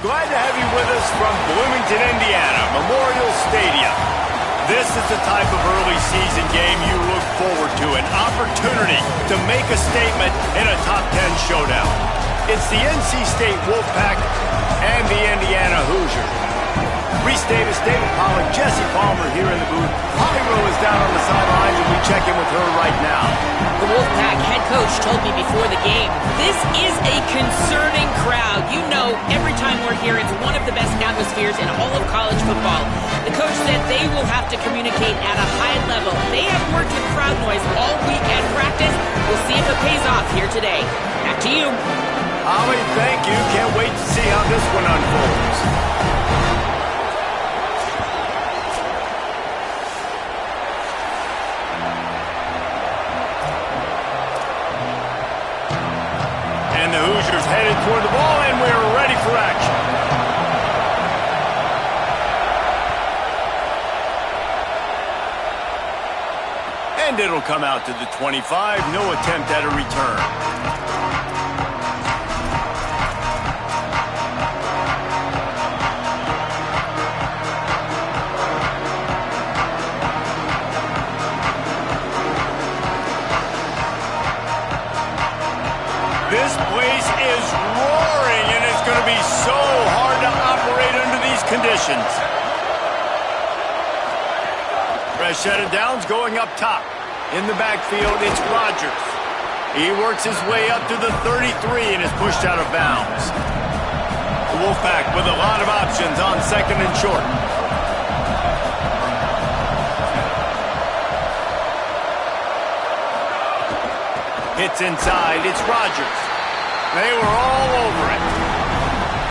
Glad to have you with us from Bloomington, Indiana, Memorial Stadium. This is the type of early season game you look forward to, an opportunity to make a statement in a top 10 showdown. It's the NC State Wolfpack and the Indiana Hoosiers. Reese Davis, David Pollack, Jesse Palmer here in the booth. Holly Rowe is down on the sidelines, and we check in with her right now. The Wolfpack head coach told me before the game, this is a concerning crowd. You know, every time we're here, it's one of the best atmospheres in all of college football. The coach said they will have to communicate at a high level. They have worked with crowd noise all week at practice. We'll see if it pays off here today. Back to you. Holly, thank you. Can't wait to see how this one unfolds. And the Hoosiers headed toward the ball, and we're ready for action. And it'll come out to the 25. No attempt at a return. This place is roaring, and it's going to be so hard to operate under these conditions. Fresh set of downs going up top. In the backfield, it's Rogers. He works his way up to the 33 and is pushed out of bounds. The Wolfpack with a lot of options on second and short. Hits inside, it's Rogers. They were all over it.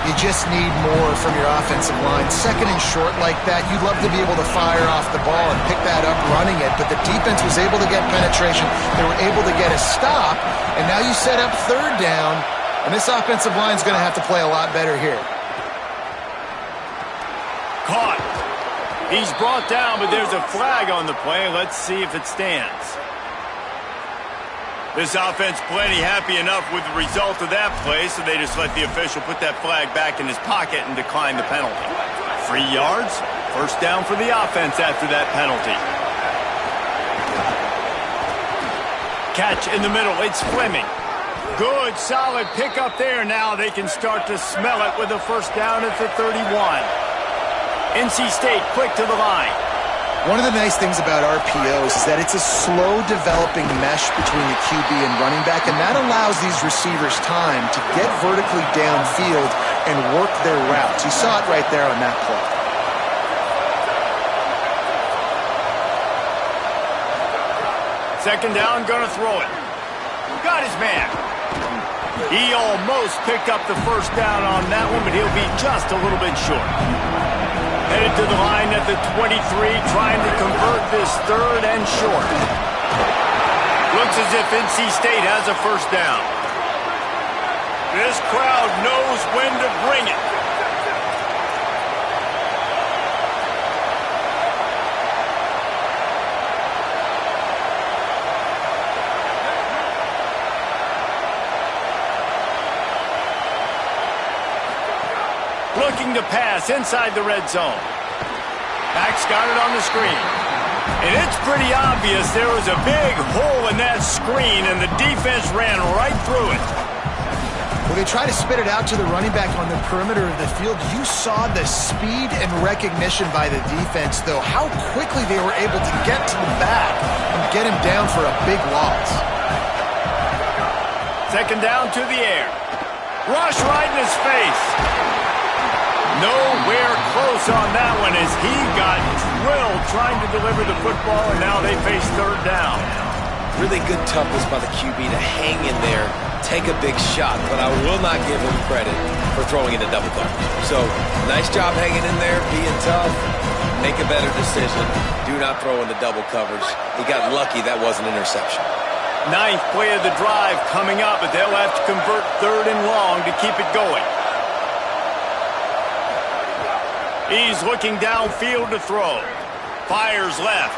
You just need more from your offensive line. Second and short like that, you'd love to be able to fire off the ball and pick that up running it, but the defense was able to get penetration. They were able to get a stop, and now you set up third down, and this offensive line is going to have to play a lot better here. Caught. He's brought down, but there's a flag on the play. Let's see if it stands. This offense plenty happy enough with the result of that play, so they just let the official put that flag back in his pocket and decline the penalty. 3 yards, first down for the offense after that penalty. Catch in the middle, it's Fleming. Good, solid pickup there. Now they can start to smell it with a first down at the 31. NC State quick to the line. One of the nice things about RPOs is that it's a slow-developing mesh between the QB and running back, and that allows these receivers time to get vertically downfield and work their routes. You saw it right there on that play. Second down, gonna throw it. Got his man. He almost picked up the first down on that one, but he'll be just a little bit short. Headed to the line at the 23, trying to convert this third and short. Looks as if NC State has a first down. This crowd knows when to bring it. Looking to pass inside the red zone. Max got it on the screen. And it's pretty obvious there was a big hole in that screen, and the defense ran right through it. When they try to spit it out to the running back on the perimeter of the field, you saw the speed and recognition by the defense, though, how quickly they were able to get to the back and get him down for a big loss. Second down to the air. Rush right in his face. Nowhere close on that one as he got drilled trying to deliver the football, and now they face third down. Really good toughness by the QB to hang in there, take a big shot, but I will not give him credit for throwing into double coverage. So, nice job hanging in there, being tough, make a better decision. Do not throw into double coverage. He got lucky that was an interception. Ninth play of the drive coming up, but they'll have to convert third and long to keep it going. He's looking downfield to throw. Fires left.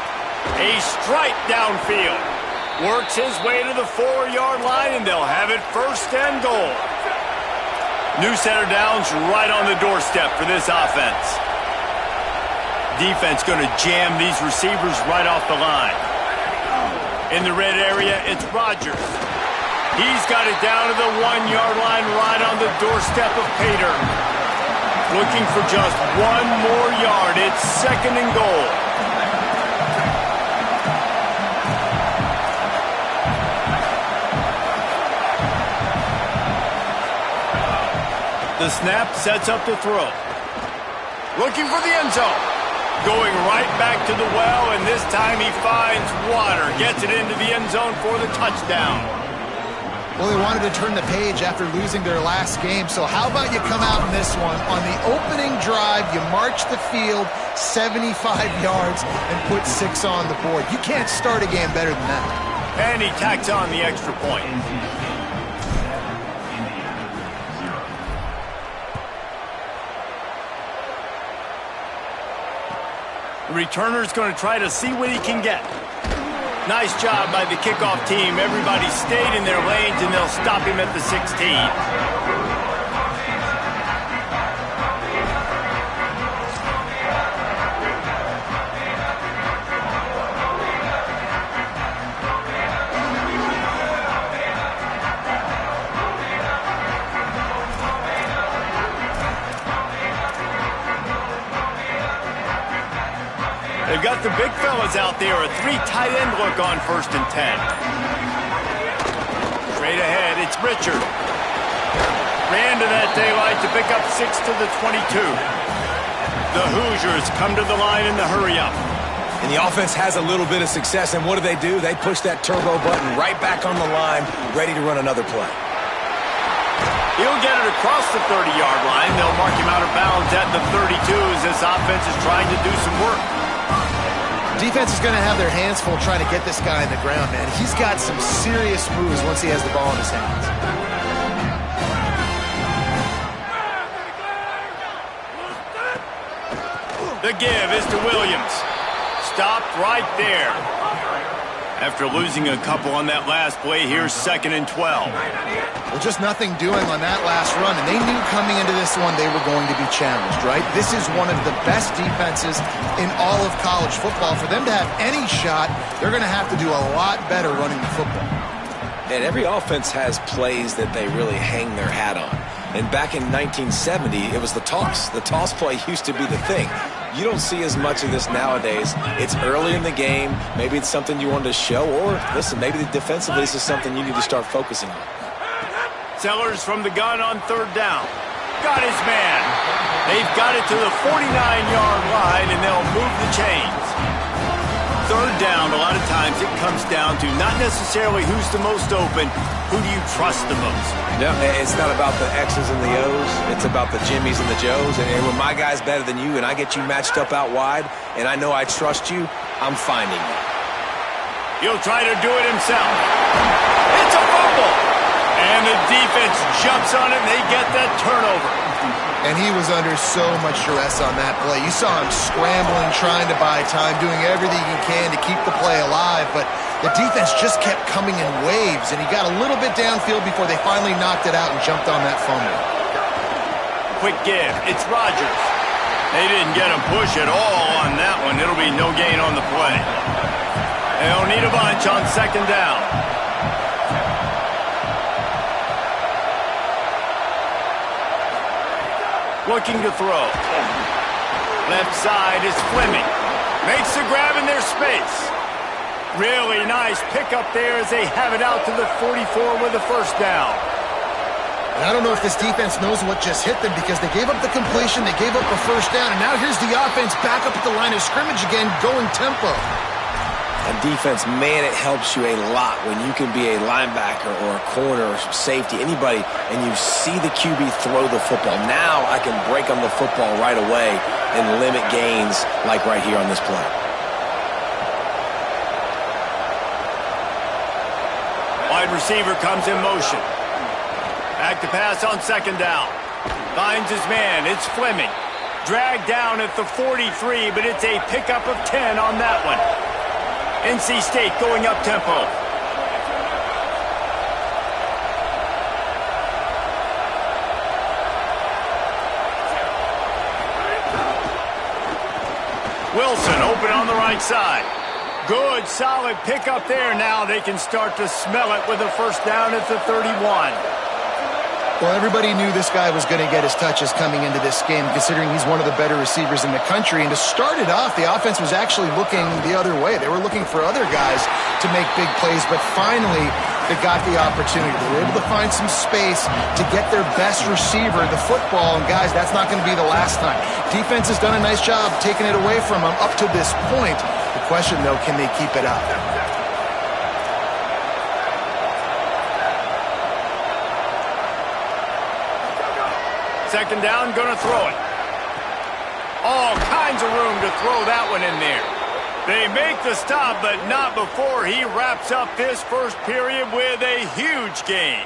A strike downfield. Works his way to the 4-yard line, and they'll have it first and goal. New center downs right on the doorstep for this offense. Defense going to jam these receivers right off the line. In the red area, it's Rodgers. He's got it down to the 1-yard line right on the doorstep of Pater. Looking for just one more yard. It's 2nd and goal. The snap sets up the throw. Looking for the end zone. Going right back to the well, and this time he finds water. Gets it into the end zone for the touchdown. Well, they wanted to turn the page after losing their last game, so how about you come out in this one? On the opening drive, you march the field 75 yards and put 6 on the board. You can't start a game better than that. And he tacks on the extra point. The returner's going to try to see what he can get. Nice job by the kickoff team. Everybody stayed in their lanes, and they'll stop him at the 16. They've got the big fellas out there. A 3 tight end look on 1st and 10. Straight ahead, it's Richard. Ran to that daylight to pick up 6 to the 22. The Hoosiers come to the line in the hurry-up. And the offense has a little bit of success, and what do? They push that turbo button right back on the line, ready to run another play. He'll get it across the 30-yard line. They'll mark him out of bounds at the 32 as this offense is trying to do some work. Defense is going to have their hands full trying to get this guy in the ground, man. He's got some serious moves once he has the ball in his hands. The give is to Williams. Stopped right there. After losing a couple on that last play, here's 2nd and 12. Well, just nothing doing on that last run, and they knew coming into this one they were going to be challenged, right? This is one of the best defenses in all of college football. For them to have any shot, they're going to have to do a lot better running the football. And every offense has plays that they really hang their hat on. And back in 1970, it was the toss. The toss play used to be the thing. You don't see as much of this nowadays. It's early in the game. Maybe it's something you wanted to show, or listen, maybe defensively this is something you need to start focusing on. Sellers from the gun on 3rd down. Got his man. They've got it to the 49-yard line, and they'll move the chains. 3rd down, a lot of times it comes down to not necessarily who's the most open, who do you trust the most? No, it's not about the X's and the O's. It's about the Jimmies and the Joes. And when my guy's better than you and I get you matched up out wide and I know I trust you, I'm finding you. He'll try to do it himself. It's a fumble. And the defense jumps on it, and they get that turnover. And he was under so much duress on that play. You saw him scrambling, trying to buy time, doing everything he can to keep the play alive, but the defense just kept coming in waves, and he got a little bit downfield before they finally knocked it out and jumped on that fumble. Quick give. It's Rodgers. They didn't get him push at all on that one. It'll be no gain on the play. They'll need a bunch on 2nd down. Looking to throw. Left side is Fleming. Makes the grab in their space. Really nice pickup there as they have it out to the 44 with a 1st down. And I don't know if this defense knows what just hit them because they gave up the completion, they gave up a 1st down, and now here's the offense back up at the line of scrimmage again, going tempo. And defense, man, it helps you a lot when you can be a linebacker or a corner or safety, anybody, and you see the QB throw the football. Now I can break on the football right away and limit gains like right here on this play. Wide receiver comes in motion. Back to pass on 2nd down. Finds his man. It's Fleming. Dragged down at the 43, but it's a pickup of 10 on that one. NC State going up tempo. Wilson open on the right side. Good, solid pickup there. Now they can start to smell it with a first down at the 31. Well, everybody knew this guy was going to get his touches coming into this game, considering he's one of the better receivers in the country. And to start it off, the offense was actually looking the other way. They were looking for other guys to make big plays, but finally they got the opportunity. They were able to find some space to get their best receiver the football. And guys, that's not going to be the last time. Defense has done a nice job taking it away from them up to this point. The question, though, can they keep it up? Second down, gonna throw it. All kinds of room to throw that one in there. They make the stop, but not before he wraps up this first period with a huge gain.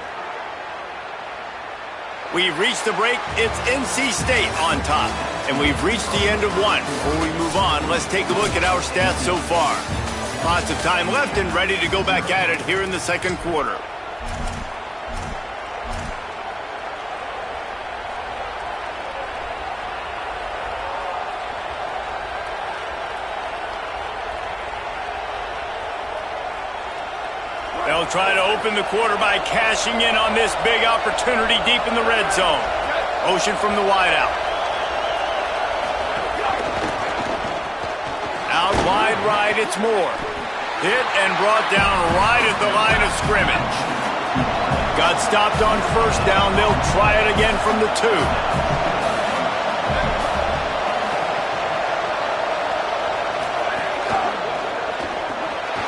We've reached the break. It's NC State on top. And we've reached the end of one. Before we move on, let's take a look at our stats so far. Lots of time left and ready to go back at it here in the second quarter. They'll try to open the quarter by cashing in on this big opportunity deep in the red zone. Motion from the wideout. Out wide right, it's Moore. Hit and brought down right at the line of scrimmage. Got stopped on first down. They'll try it again from the 2.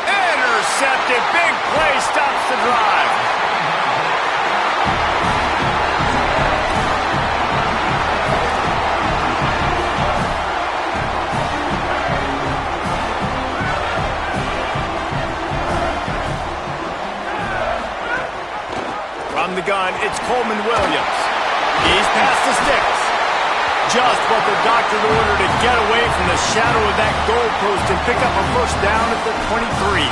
Intercepted. Big play stops the drive. From the gun, it's Coleman Williams. He's past the sticks. Just what the doctor ordered to get away from the shadow of that goalpost and pick up a first down at the 23.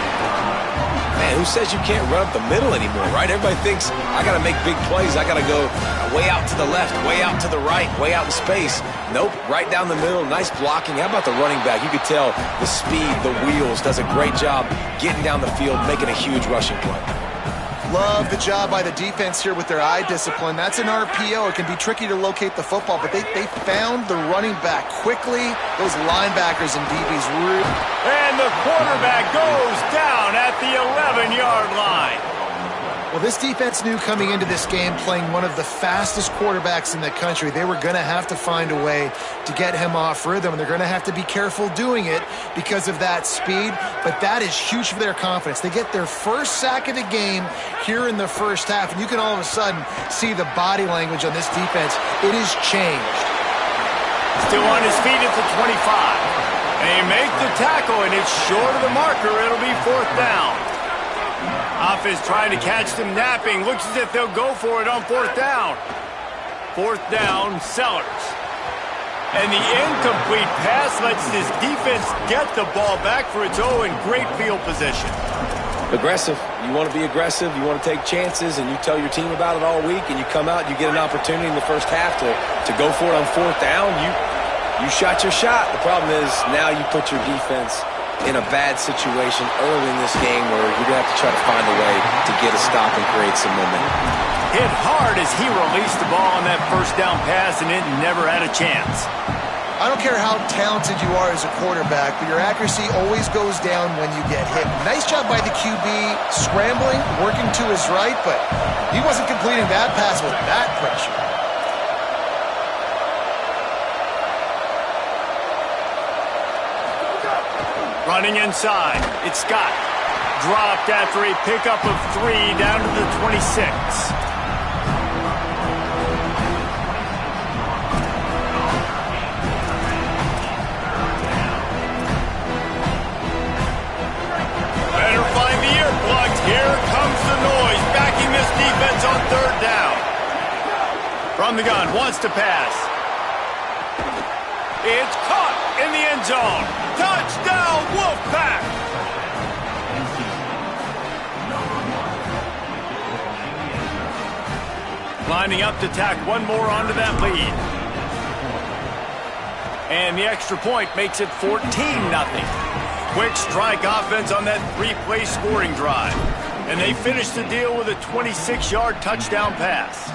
Man, who says you can't run up the middle anymore, right? Everybody thinks, I got to make big plays. I got to go way out to the left, way out to the right, way out in space. Nope, right down the middle, nice blocking. How about the running back? You could tell the speed, the wheels, does a great job getting down the field, making a huge rushing play. Love the job by the defense here with their eye discipline. That's an RPO. It can be tricky to locate the football, but they found the running back quickly. Those linebackers and DBs root. And the quarterback goes down at the 11-yard line. Well, this defense knew coming into this game, playing one of the fastest quarterbacks in the country, they were going to have to find a way to get him off rhythm, and they're going to have to be careful doing it because of that speed, but that is huge for their confidence. They get their first sack of the game here in the first half, and you can all of a sudden see the body language on this defense. It has changed. Still on his feet at the 25. They make the tackle, and it's short of the marker. It'll be fourth down. Offense trying to catch them napping. Looks as if they'll go for it on fourth down. Fourth down, Sellers. And the incomplete pass lets this defense get the ball back for its own great field position. Aggressive. You want to be aggressive. You want to take chances, and you tell your team about it all week, and you come out and you get an opportunity in the first half to go for it on fourth down. You shot your shot. The problem is now you put your defense in a bad situation early in this game where you're going to have to try to find a way to get a stop and create some momentum. Hit hard as he released the ball on that first down pass, and it never had a chance. I don't care how talented you are as a quarterback, but your accuracy always goes down when you get hit. Nice job by the QB scrambling, working to his right, but he wasn't completing that pass with that pressure. Running inside, it's Scott. Dropped after a pickup of 3 down to the 26. Better find the earplugs. Here comes the noise, backing this defense on third down. From the gun, wants to pass. It's caught in the end zone. Touchdown, Wolfpack! Lining up to tack one more onto that lead. And the extra point makes it 14-0. Quick strike offense on that 3-play scoring drive. And they finish the deal with a 26-yard touchdown pass.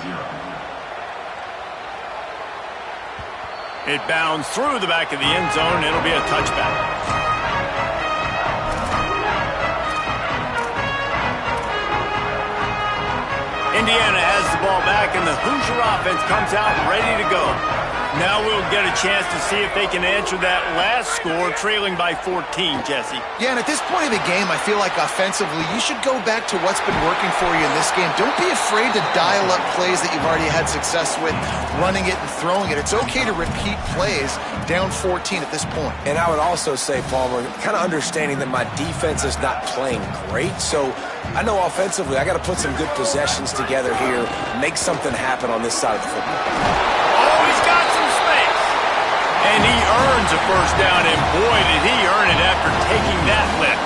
It bounds through the back of the end zone. It'll be a touchback. Indiana has the ball back, and the Hoosier offense comes out ready to go. Now we'll get a chance to see if they can answer that last score, trailing by 14, Jesse. Yeah, and at this point of the game, I feel like offensively, you should go back to what's been working for you in this game. Don't be afraid to dial up plays that you've already had success with, running it and throwing it. It's okay to repeat plays down 14 at this point. And I would also say, Palmer, kind of understanding that my defense is not playing great, so I know offensively I got to put some good possessions together here, make something happen on this side of the football. Oh, he's got some space. And he earns a first down, and boy, did he earn it after taking that lift.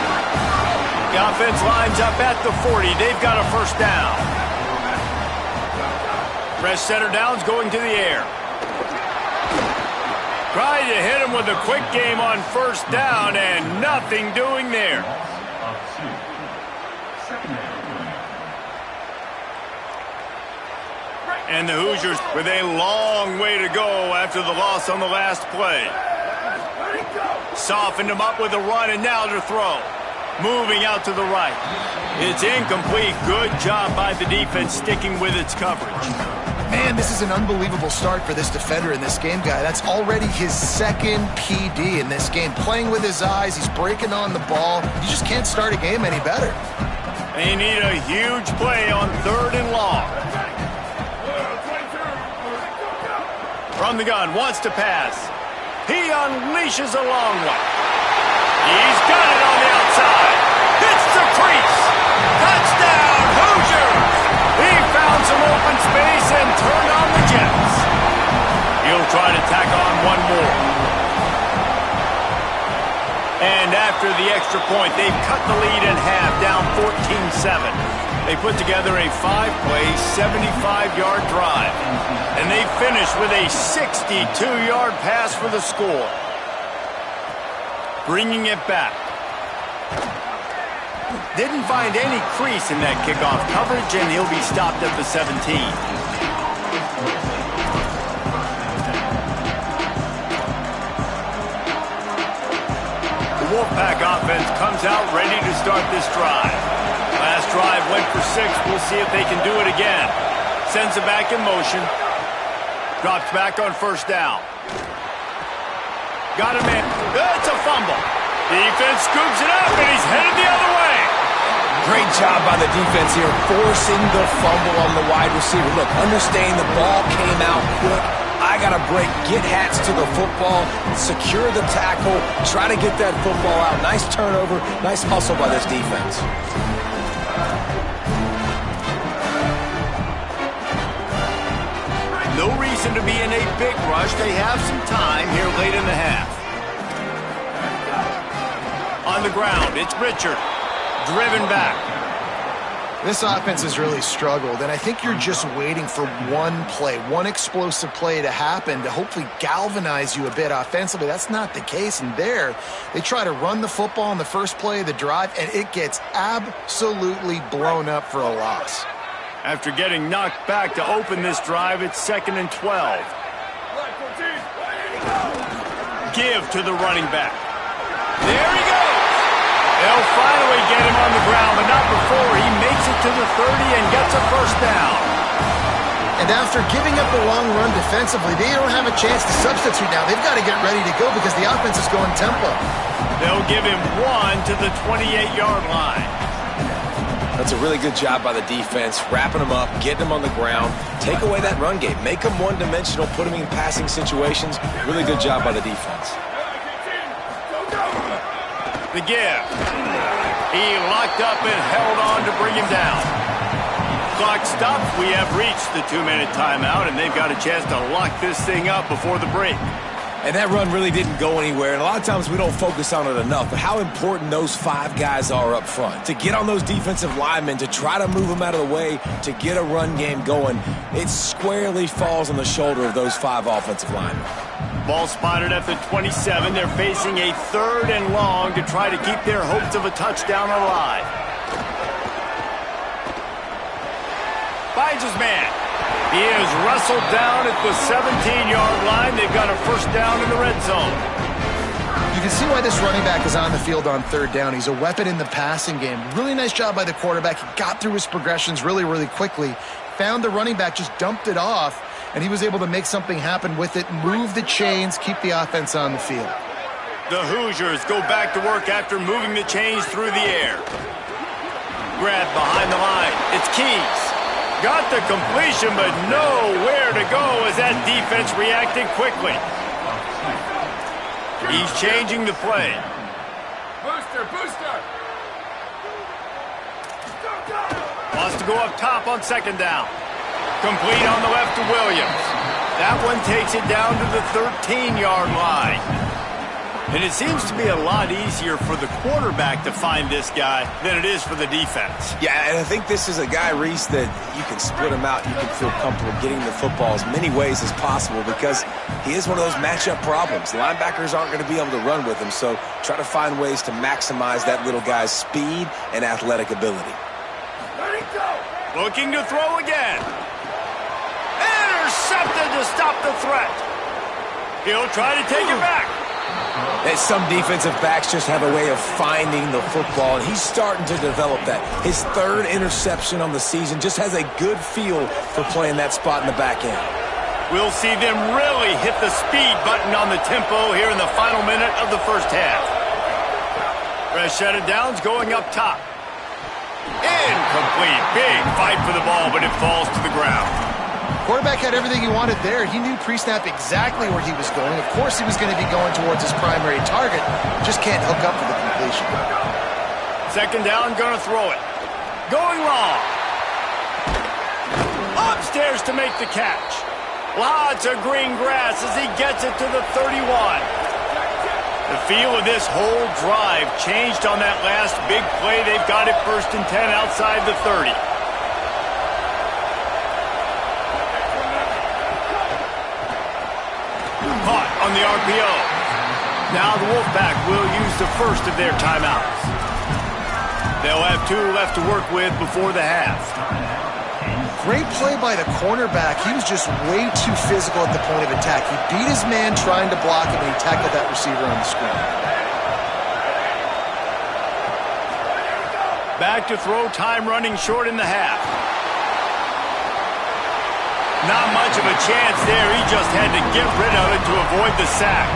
The offense lines up at the 40. They've got a first down. Press center down's going to the air. Tried to hit him with a quick game on first down, and nothing doing there. And the Hoosiers with a long way to go after the loss on the last play. Softened him up with a run, and now to throw. Moving out to the right. It's incomplete. Good job by the defense sticking with its coverage. Man, this is an unbelievable start for this defender in this game, guy. That's already his second PD in this game. Playing with his eyes, he's breaking on the ball. You just can't start a game any better. They need a huge play on 3rd and long. From the gun, wants to pass. He unleashes a long one. He's got it on the outside. Hits the crease. Touchdown, Hoosiers! He found some open space and turned on the Jets. He'll try to tack on one more. And after the extra point, they've cut the lead in half, down 14-7. They put together a 5-play, 75-yard drive. And they finish with a 62-yard pass for the score. Bringing it back. Didn't find any crease in that kickoff coverage, and he'll be stopped at the 17. The Wolfpack offense comes out ready to start this drive. Last drive went for 6. We'll see if they can do it again. Sends it back in motion. Drops back on first down. Got him in. It's a fumble. Defense scoops it up, and he's headed the other way. Great job by the defense here, forcing the fumble on the wide receiver. Look, understanding the ball came out quick. I got to break, get hats to the football, secure the tackle, try to get that football out. Nice turnover, nice hustle by this defense. No reason to be in a big rush. They have some time here late in the half. On the ground, it's Richard. Driven back. This offense has really struggled, and I think you're just waiting for one play, one explosive play to happen to hopefully galvanize you a bit offensively. That's not the case, and there, they try to run the football on the first play of the drive, and it gets absolutely blown up for a loss. After getting knocked back to open this drive, it's 2nd and 12. Give to the running back. There he goes. They'll finally get him on the ground, but not before he makes it to the 30 and gets a first down. And after giving up a long run defensively, they don't have a chance to substitute now. They've got to get ready to go because the offense is going tempo. They'll give him 1 to the 28-yard line. That's a really good job by the defense, wrapping them up, getting them on the ground, take away that run game, make them one-dimensional, put them in passing situations. Really good job by the defense. The give. He locked up and held on to bring him down. Clock stopped. We have reached the 2-minute timeout, and they've got a chance to lock this thing up before the break. And that run really didn't go anywhere, and a lot of times we don't focus on it enough, but how important those 5 guys are up front. To get on those defensive linemen, to try to move them out of the way, to get a run game going, it squarely falls on the shoulder of those 5 offensive linemen. Ball spotted at the 27. They're facing a 3rd and long to try to keep their hopes of a touchdown alive. Finds his man. He is wrestled down at the 17-yard line. They've got a first down in the red zone. You can see why this running back is on the field on 3rd down. He's a weapon in the passing game. Really nice job by the quarterback. He got through his progressions really, really quickly. Found the running back, just dumped it off, and he was able to make something happen with it, move the chains, keep the offense on the field. The Hoosiers go back to work after moving the chains through the air. Grab behind the line. It's Keys. Got the completion, but nowhere to go as that defense reacted quickly. He's changing the play. Booster. Wants to go up top on 2nd down. Complete on the left to Williams. That one takes it down to the 13-yard line. And it seems to be a lot easier for the quarterback to find this guy than it is for the defense. Yeah, and I think this is a guy, Reese, that you can split him out. You can feel comfortable getting the football as many ways as possible because he is one of those matchup problems. The linebackers aren't going to be able to run with him, so try to find ways to maximize that little guy's speed and athletic ability. Looking to throw again. Intercepted to stop the threat. He'll try to take it back. And some defensive backs just have a way of finding the football, and he's starting to develop that. His 3rd interception on the season just has a good feel for playing that spot in the back end. We'll see them really hit the speed button on the tempo here in the final minute of the first half. Rashad Downs going up top. Incomplete. Big fight for the ball, but it falls to the ground. Quarterback had everything he wanted there. He knew pre-snap exactly where he was going. Of course he was going to be going towards his primary target. Just can't hook up for the completion. 2nd down, going to throw it. Going long. Upstairs to make the catch. Lots of green grass as he gets it to the 31. The feel of this whole drive changed on that last big play. They've got it 1st and 10 outside the 30. Caught on the RPO. Now the Wolfpack will use the first of their timeouts. They'll have 2 left to work with before the half. Great play by the cornerback. He was just way too physical at the point of attack. He beat his man trying to block him, and he tackled that receiver on the screen. Back to throw, time running short in the half. Not much of a chance there. He just had to get rid of it to avoid the sack.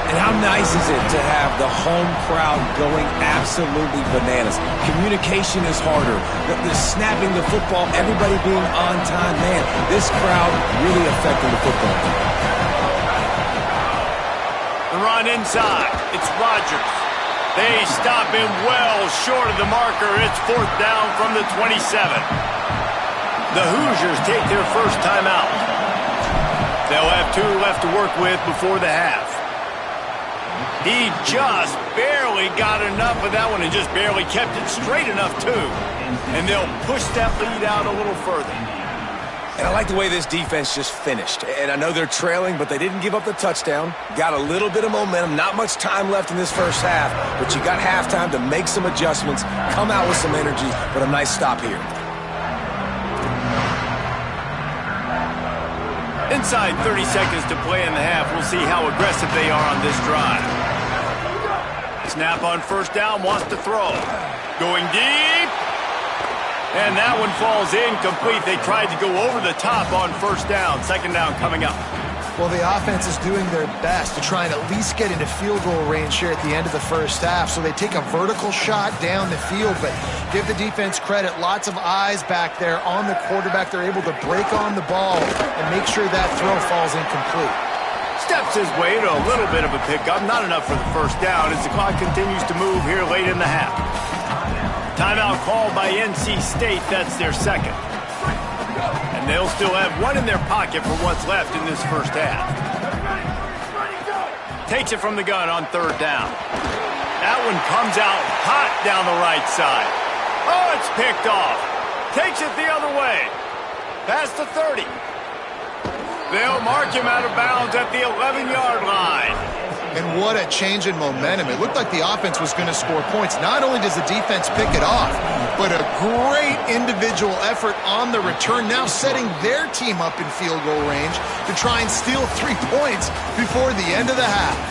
And how nice is it to have the home crowd going absolutely bananas? Communication is harder. The snapping the football, everybody being on time. Man, this crowd really affecting the football. The run inside. It's Rodgers. They stop him well short of the marker. It's 4th down from the 27. The Hoosiers take their first timeout. They'll have 2 left to work with before the half. He just barely got enough of that one and just barely kept it straight enough, too. And they'll push that lead out a little further. And I like the way this defense just finished. And I know they're trailing, but they didn't give up the touchdown. Got a little bit of momentum. Not much time left in this first half, but you got halftime to make some adjustments, come out with some energy, but a nice stop here. Inside 30 seconds to play in the half. We'll see how aggressive they are on this drive. Snap on 1st down, wants to throw. Going deep. And that one falls incomplete. They tried to go over the top on 1st down. 2nd down coming up. Well, the offense is doing their best to try and at least get into field goal range here at the end of the first half. So they take a vertical shot down the field, but give the defense credit. Lots of eyes back there on the quarterback. They're able to break on the ball and make sure that throw falls incomplete. Steps his way to a little bit of a pickup. Not enough for the 1st down as the clock continues to move here late in the half. Timeout called by NC State. That's their 2nd. And they'll still have 1 in their pocket for what's left in this first half. Takes it from the gun on 3rd down. That one comes out hot down the right side. Oh, it's picked off. Takes it the other way. Past the 30. They'll mark him out of bounds at the 11-yard line. And what a change in momentum. It looked like the offense was going to score points. Not only does the defense pick it off, but a great individual effort on the return, now setting their team up in field goal range to try and steal 3 points before the end of the half.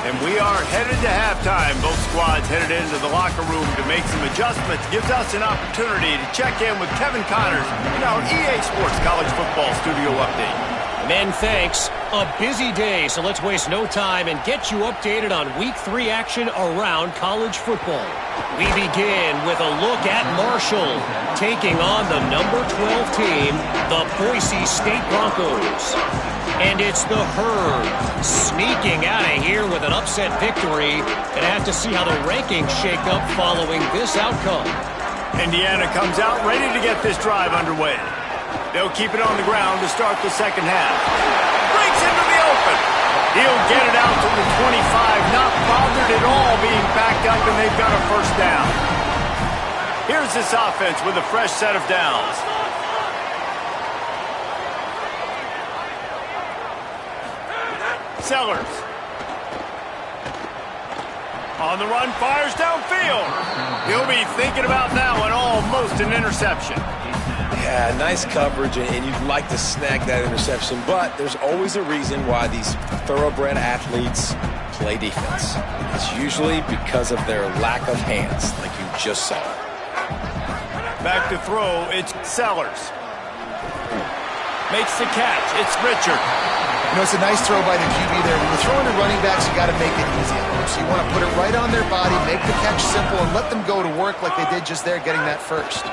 And we are headed to halftime. Both squads headed into the locker room to make some adjustments. Gives us an opportunity to check in with Kevin Connors in our EA Sports College Football Studio Update. Men, thanks. A busy day, so let's waste no time and get you updated on Week 3 action around college football. We begin with a look at Marshall, taking on the number 12 team, the Boise State Broncos. And it's the Herd sneaking out of here with an upset victory. Gonna have to see how the rankings shake up following this outcome. Indiana comes out ready to get this drive underway. They'll keep it on the ground to start the second half. Breaks into the open. He'll get it out to the 25, not bothered at all being backed up, and they've got a first down. Here's this offense with a fresh set of downs. Sellers. On the run, fires downfield. He'll be thinking about that one, almost an interception. Yeah, nice coverage, and you'd like to snag that interception, but there's always a reason why these thoroughbred athletes play defense. It's usually because of their lack of hands, like you just saw. Back to throw, it's Sellers. Makes the catch, it's Richard. You know, it's a nice throw by the QB there. When you're throwing to running backs, you got to make it easy on them. So you want to put it right on their body, make the catch simple, and let them go to work like they did just there, getting that first.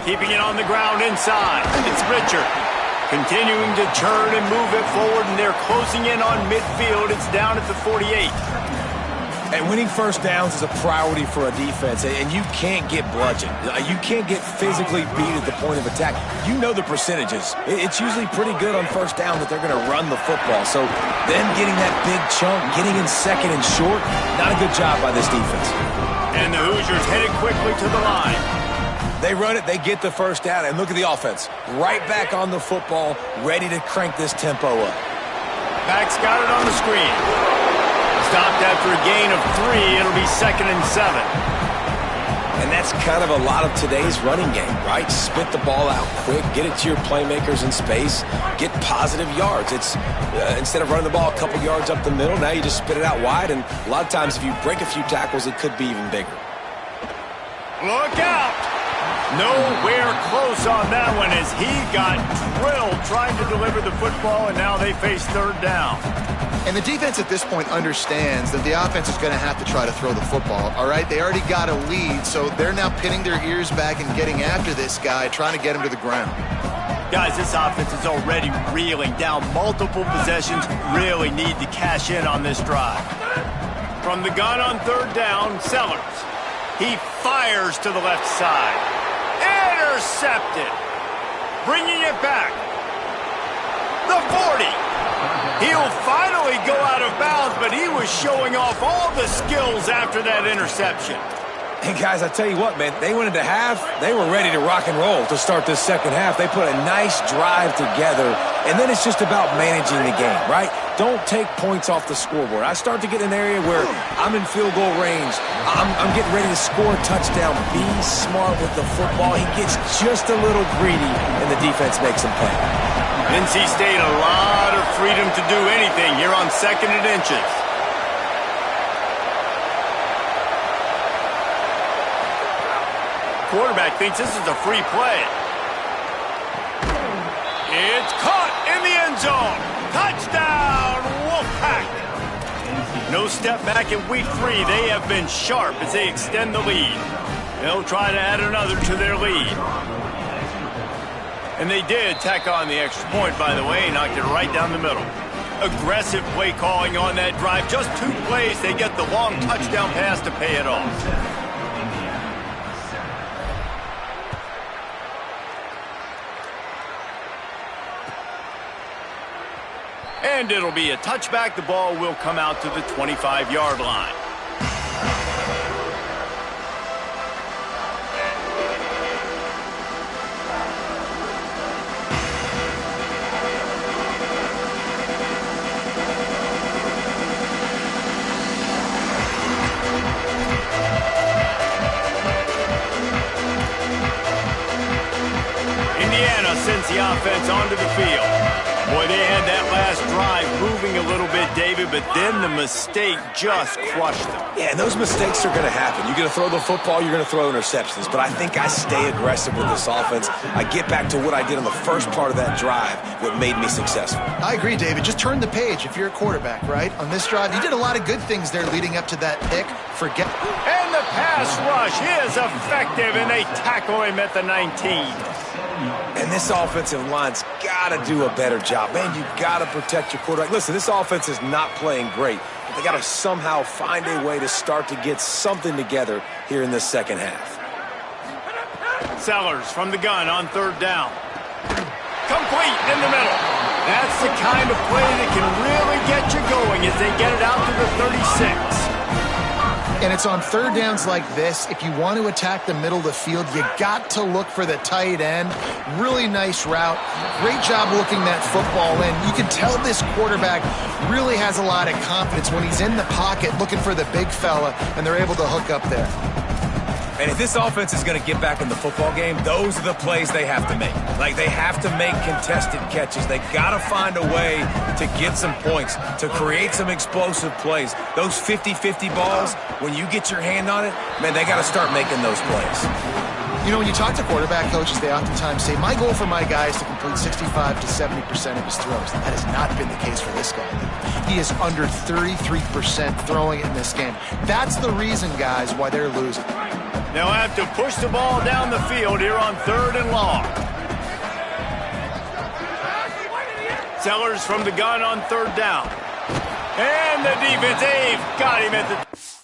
Keeping it on the ground inside. It's Richard. Continuing to turn and move it forward, and they're closing in on midfield. It's down at the 48. And winning first downs is a priority for a defense, and you can't get bludgeoned. You can't get physically beat at the point of attack. You know the percentages. It's usually pretty good on first down that they're going to run the football. So them getting that big chunk, getting in second and short, not a good job by this defense. And the Hoosiers headed quickly to the line. They run it, they get the first down, and look at the offense. Right back on the football, ready to crank this tempo up. Back's got it on the screen. Stopped after a gain of 3. It'll be 2nd and 7. And that's kind of a lot of today's running game, right? Spit the ball out quick, get it to your playmakers in space, get positive yards. It's instead of running the ball a couple yards up the middle, now you just spit it out wide, and a lot of times if you break a few tackles, it could be even bigger. Look out! Nowhere close on that one as he got drilled trying to deliver the football, and now they face third down. And the defense at this point understands that the offense is going to have to try to throw the football, all right? They already got a lead, so they're now pinning their ears back and getting after this guy, trying to get him to the ground. Guys, this offense is already reeling down multiple possessions, really need to cash in on this drive. From the gun on third down, Sellers. He fires to the left side. Intercepted. Bringing it back. The 40. He'll finally go out of bounds, but he was showing off all the skills after that interception. And guys, I tell you what, man, they went into half, they were ready to rock and roll to start this second half. They put a nice drive together, and then it's just about managing the game, right? Don't take points off the scoreboard. I start to get in an area where I'm in field goal range. I'm getting ready to score a touchdown. Be smart with the football. He gets just a little greedy, and the defense makes him pay. NC State a lot of freedom to do anything here on 2nd and inches. Quarterback thinks this is a free play. It's caught in the end zone. Touchdown, Wolfpack. No step back in week 3. They have been sharp as they extend the lead. They'll try to add another to their lead. And they did tack on the extra point, by the way, knocked it right down the middle. Aggressive play calling on that drive. Just 2 plays, they get the long touchdown pass to pay it off. And it'll be a touchback. The ball will come out to the 25-yard line. field. Boy, they had that last drive moving a little bit, David, but then the mistake just crushed them. Yeah, and those mistakes are going to happen. You're going to throw the football, you're going to throw interceptions. But I think I stay aggressive with this offense. I get back to what I did on the first part of that drive, what made me successful. I agree, David. Just turn the page if you're a quarterback, right? On this drive, you did a lot of good things there leading up to that pick. And the pass rush is effective, and they tackle him at the 19. And this offensive line's got to do a better job. Man, you got to protect your quarterback. Listen, this offense is not playing great, but they got to somehow find a way to start to get something together here in the second half. Sellers from the gun on third down. Complete in the middle. That's the kind of play that can really get you going as they get it out to the 36. And it's on third downs like this. If you want to attack the middle of the field, you got to look for the tight end. Really nice route. Great job looking that football in. You can tell this quarterback really has a lot of confidence when he's in the pocket looking for the big fella, and they're able to hook up there. And if this offense is going to get back in the football game, those are the plays they have to make. Like, they have to make contested catches. They got to find a way to get some points, to create some explosive plays. Those 50-50 balls, when you get your hand on it, man, they got to start making those plays. You know, when you talk to quarterback coaches, they oftentimes say, my goal for my guy is to complete 65 to 70% of his throws. That has not been the case for this guy. He is under 33% throwing it in this game. That's the reason, guys, why they're losing. They'll have to push the ball down the field here on third and long. Sellers from the gun on third down. And the defense, they've got him at the...